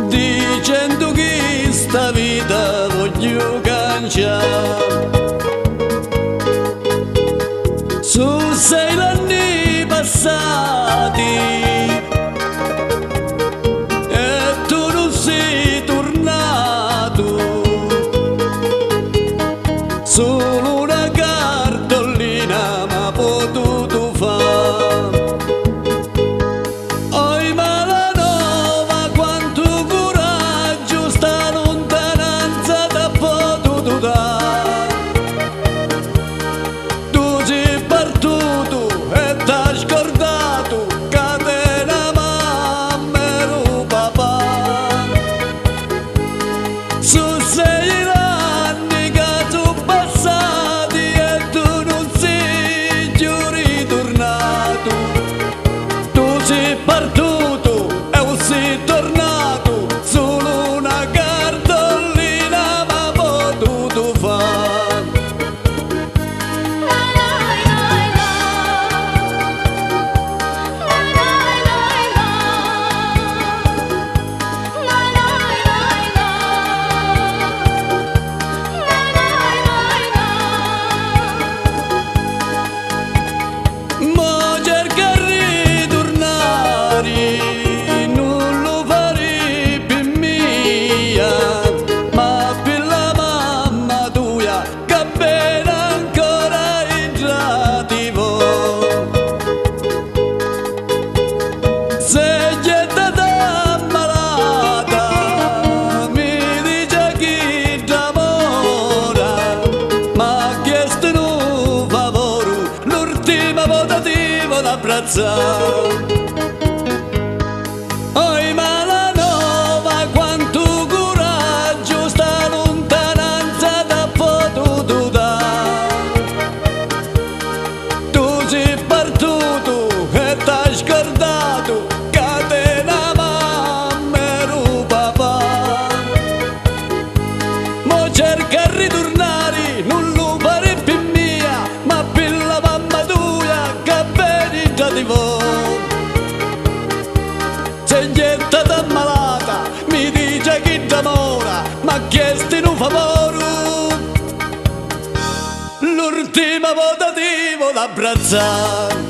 Dicendo che sta vita voglio canciare. Su 6 anni passati e tu non sei tornato, solo una cartolina m'ha potuto fare. Su 6 anni che sono passati e tu non sei più ritornato. Tu sei partito e non sei tornato, solo una cartolina m'ha potuto fare. Oi Malanova, quanto coraggio sta lontananza t'ha potuto dare. Tu sei partito e t'hai scordato che te la mamma e papà. Mo cerca di ritornare, non lo fare più mia, ma per la mamma tua che vedi già di voi. Seglietta malata, mi dice che d'amore, m'ha chiesto un favore. L'ultima volta ti voglio abbracciare.